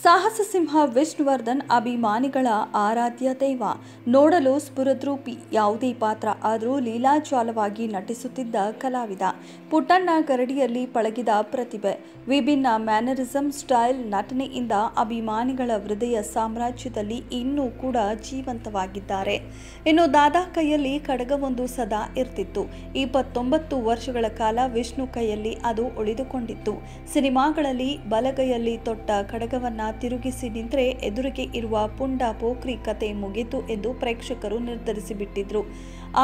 ಸಾಹಸ ಸಿಂಹ ವಿಷ್ಣುವರ್ಧನ್ ಅಭಿಮಾನಿಗಳ ಆರಾಧ್ಯ ದೈವ. ನೋಡಲು ಸ್ಫುರದ್ರೂಪಿ, ಯಾವುದೇ ಪಾತ್ರ ಆದರೂ ಲೀಲಾಜಾಲವಾಗಿ ನಟಿಸುತ್ತಿದ್ದ ಕಲಾವಿದ. ಪುಟ್ಟಣ್ಣ ಗರಡಿಯಲ್ಲಿ ಪಳಗಿದ ಪ್ರತಿಭೆ. ವಿಭಿನ್ನ ಮ್ಯಾನರಿಸಂ, ಸ್ಟೈಲ್, ನಟನೆಯಿಂದ ಅಭಿಮಾನಿಗಳ ಹೃದಯ ಸಾಮ್ರಾಜ್ಯದಲ್ಲಿ ಇನ್ನೂ ಕೂಡ ಜೀವಂತವಾಗಿದ್ದಾರೆ. ಇನ್ನು ದಾದಾ ಕೈಯಲ್ಲಿ ಖಡ್ಗವೊಂದು ಸದಾ ಇರ್ತಿತ್ತು. 29 ವರ್ಷಗಳ ಕಾಲ ವಿಷ್ಣು ಕೈಯಲ್ಲಿ ಅದು ಉಳಿದುಕೊಂಡಿತ್ತು. ಸಿನಿಮಾಗಳಲ್ಲಿ ಬಲಗೈಯಲ್ಲಿ ತೊಟ್ಟ ಖಡ್ಗವನ್ನ ತಿರುಗಿಸಿ ನಿಂತರೆ ಎದುರಿಗೆ ಇರುವ ಪುಂಡ ಪೋಖ್ರಿ ಕತೆ ಮುಗಿತು ಎಂದು ಪ್ರೇಕ್ಷಕರು ನಿರ್ಧರಿಸಿಬಿಟ್ಟಿದ್ರು.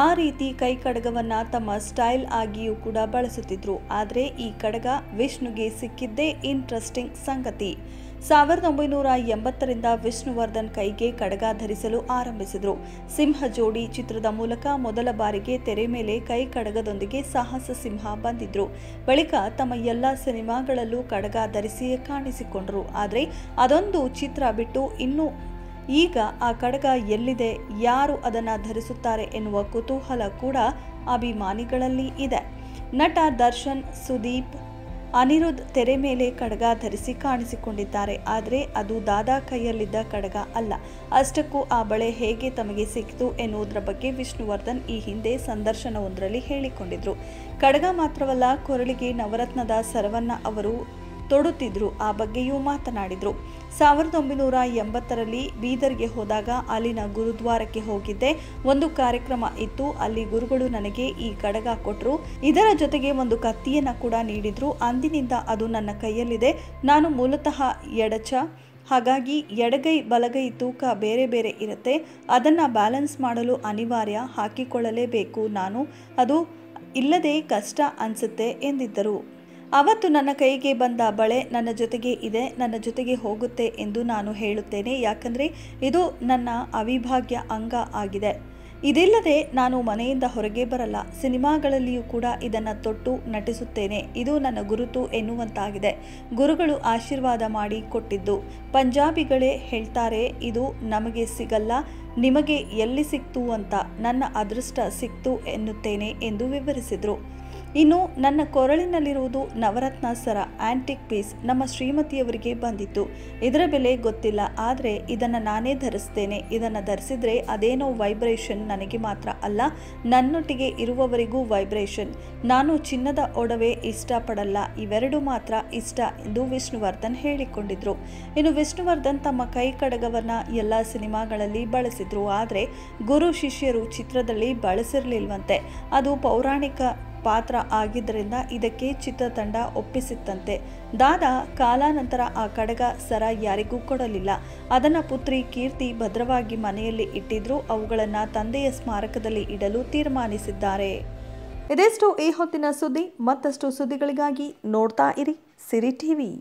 ಆ ರೀತಿ ಕೈ ಕಡಗವನ್ನ ತಮ್ಮ ಸ್ಟೈಲ್ ಆಗಿಯೂ ಕೂಡ ಬಳಸುತ್ತಿದ್ರು. ಆದರೆ ಈ ಕಡಗ ವಿಷ್ಣುಗೆ ಸಿಕ್ಕಿದ್ದೇ ಇಂಟ್ರೆಸ್ಟಿಂಗ್ ಸಂಗತಿ. 1980ರಿಂದ ವಿಷ್ಣುವರ್ಧನ್ ಕೈಗೆ ಕಡಗ ಧರಿಸಲು ಆರಂಭಿಸಿದ್ರು. ಸಿಂಹ ಜೋಡಿ ಚಿತ್ರದ ಮೂಲಕ ಮೊದಲ ಬಾರಿಗೆ ತೆರೆ ಮೇಲೆ ಕೈ ಕಡಗದೊಂದಿಗೆ ಸಾಹಸ ಸಿಂಹ ಬಂದಿದ್ರು. ಬಳಿಕ ತಮ್ಮ ಎಲ್ಲ ಸಿನಿಮಾಗಳಲ್ಲೂ ಕಡಗ ಧರಿಸಿಯೇ ಕಾಣಿಸಿಕೊಂಡರು. ಆದರೆ ಅದೊಂದು ಚಿತ್ರ ಬಿಟ್ಟು ಇನ್ನು ಈಗ ಆ ಕಡಗ ಎಲ್ಲಿದೆ, ಯಾರು ಅದನ್ನು ಧರಿಸುತ್ತಾರೆ ಎನ್ನುವ ಕುತೂಹಲ ಕೂಡ ಅಭಿಮಾನಿಗಳಲ್ಲಿ ಇದೆ. ನಟ ದರ್ಶನ್, ಸುದೀಪ್, ಅನಿರುದ್ಧ್ ತೆರೆ ಮೇಲೆ ಕಡಗ ಧರಿಸಿ ಕಾಣಿಸಿಕೊಂಡಿದ್ದಾರೆ. ಆದರೆ ಅದು ದಾದಾ ಕೈಯಲ್ಲಿದ್ದ ಕಡಗ ಅಲ್ಲ. ಅಷ್ಟಕ್ಕೂ ಆ ಬಳೆ ಹೇಗೆ ತಮಗೆ ಸಿಕ್ಕಿತು ಎನ್ನುವುದರ ಬಗ್ಗೆ ವಿಷ್ಣುವರ್ಧನ್ ಈ ಹಿಂದೆ ಸಂದರ್ಶನವೊಂದರಲ್ಲಿ ಹೇಳಿಕೊಂಡಿದ್ರು. ಕಡಗ ಮಾತ್ರವಲ್ಲ, ಕೊರಳಿಗೆ ನವರತ್ನದ ಸರವನ್ನ ಅವರು ತೊಡುತ್ತಿದ್ರು. ಆ ಬಗ್ಗೆಯೂ ಮಾತನಾಡಿದ್ರು. 1980ರಲ್ಲಿ ಬೀದರ್ಗೆ ಹೋದಾಗ ಅಲ್ಲಿನ ಗುರುದ್ವಾರಕ್ಕೆ ಹೋಗಿದ್ದೆ. ಒಂದು ಕಾರ್ಯಕ್ರಮ ಇತ್ತು. ಅಲ್ಲಿ ಗುರುಗಳು ನನಗೆ ಈ ಕಡಗ ಕೊಟ್ಟರು. ಇದರ ಜೊತೆಗೆ ಒಂದು ಕತ್ತಿಯನ್ನ ಕೂಡ ನೀಡಿದ್ರು. ಅಂದಿನಿಂದ ಅದು ನನ್ನ ಕೈಯಲ್ಲಿದೆ. ನಾನು ಮೂಲತಃ ಎಡಚ, ಹಾಗಾಗಿ ಎಡಗೈ ಬಲಗೈ ತೂಕ ಬೇರೆ ಬೇರೆ ಇರುತ್ತೆ. ಅದನ್ನು ಬ್ಯಾಲೆನ್ಸ್ ಮಾಡಲು ಅನಿವಾರ್ಯ, ಹಾಕಿಕೊಳ್ಳಲೇಬೇಕು ನಾನು. ಅದು ಇಲ್ಲದೆ ಕಷ್ಟ ಅನ್ಸುತ್ತೆ ಎಂದಿದ್ದರು. ಅವತ್ತು ನನ್ನ ಕೈಗೆ ಬಂದ ಬಳೆ ನನ್ನ ಜೊತೆಗೆ ಇದೆ, ನನ್ನ ಜೊತೆಗೆ ಹೋಗುತ್ತೆ ಎಂದು ನಾನು ಹೇಳುತ್ತೇನೆ. ಯಾಕಂದರೆ ಇದು ನನ್ನ ಅವಿಭಾಜ್ಯ ಅಂಗ ಆಗಿದೆ. ಇದಿಲ್ಲದೆ ನಾನು ಮನೆಯಿಂದ ಹೊರಗೆ ಬರಲ್ಲ. ಸಿನಿಮಾಗಳಲ್ಲಿಯೂ ಕೂಡ ಇದನ್ನು ತೊಟ್ಟು ನಟಿಸುತ್ತೇನೆ. ಇದು ನನ್ನ ಗುರುತು ಎನ್ನುವಂತಾಗಿದೆ. ಗುರುಗಳು ಆಶೀರ್ವಾದ ಮಾಡಿ ಕೊಟ್ಟಿದ್ದು. ಪಂಜಾಬಿಗಳೇ ಹೇಳ್ತಾರೆ, ಇದು ನಮಗೆ ಸಿಗಲ್ಲ, ನಿಮಗೆ ಎಲ್ಲಿ ಸಿಕ್ತು ಅಂತ. ನನ್ನ ಅದೃಷ್ಟ ಸಿಕ್ತು ಎನ್ನುತ್ತೇನೆ ಎಂದು ವಿವರಿಸಿದರು. ಇನ್ನು ನನ್ನ ಕೊರಳಿನಲ್ಲಿರುವುದು ನವರತ್ನ ಸರ, ಆಂಟಿಕ್ ಪೀಸ್. ನಮ್ಮ ಶ್ರೀಮತಿಯವರಿಗೆ ಬಂದಿತ್ತು. ಇದರ ಬೆಲೆ ಗೊತ್ತಿಲ್ಲ, ಆದರೆ ಇದನ್ನು ನಾನೇ ಧರಿಸ್ತೇನೆ. ಇದನ್ನು ಧರಿಸಿದ್ರೆ ಅದೇನೋ ವೈಬ್ರೇಷನ್. ನನಗೆ ಮಾತ್ರ ಅಲ್ಲ, ನನ್ನೊಟ್ಟಿಗೆ ಇರುವವರಿಗೂ ವೈಬ್ರೇಷನ್. ನಾನು ಚಿನ್ನದ ಒಡವೆ ಇಷ್ಟಪಡಲ್ಲ, ಇವೆರಡು ಮಾತ್ರ ಇಷ್ಟ ಎಂದು ವಿಷ್ಣುವರ್ಧನ್ ಹೇಳಿಕೊಂಡಿದ್ರು. ಇನ್ನು ವಿಷ್ಣುವರ್ಧನ್ ತಮ್ಮ ಕೈ ಕಡಗವನ್ನು ಎಲ್ಲ ಸಿನಿಮಾಗಳಲ್ಲಿ ಬಳಸಿದ್ರು. ಆದರೆ ಗುರು ಶಿಷ್ಯರು ಚಿತ್ರದಲ್ಲಿ ಬಳಸಿರಲಿಲ್ವಂತೆ. ಅದು ಪೌರಾಣಿಕ ಪಾತ್ರ ಆಗಿದ್ದರಿಂದ ಇದಕ್ಕೆ ಚಿತ್ರತಂಡ ಒಪ್ಪಿಸಿತ್ತಂತೆ. ದಾದಾ ಕಾಲಾನಂತರ ಆ ಕಡಗ ಸರ ಯಾರಿಗೂ ಕೊಡಲಿಲ್ಲ. ಅದನ್ನು ಪುತ್ರಿ ಕೀರ್ತಿ ಭದ್ರವಾಗಿ ಮನೆಯಲ್ಲಿ ಇಟ್ಟಿದ್ರು. ಅವುಗಳನ್ನು ತಂದೆಯ ಸ್ಮಾರಕದಲ್ಲಿ ಇಡಲು ತೀರ್ಮಾನಿಸಿದ್ದಾರೆ. ಇದೆಷ್ಟು ಈ ಹೊತ್ತಿನ ಸುದ್ದಿ. ಮತ್ತಷ್ಟು ಸುದ್ದಿಗಳಿಗಾಗಿ ನೋಡ್ತಾ ಇರಿ ಸಿರಿ ಟಿವಿ.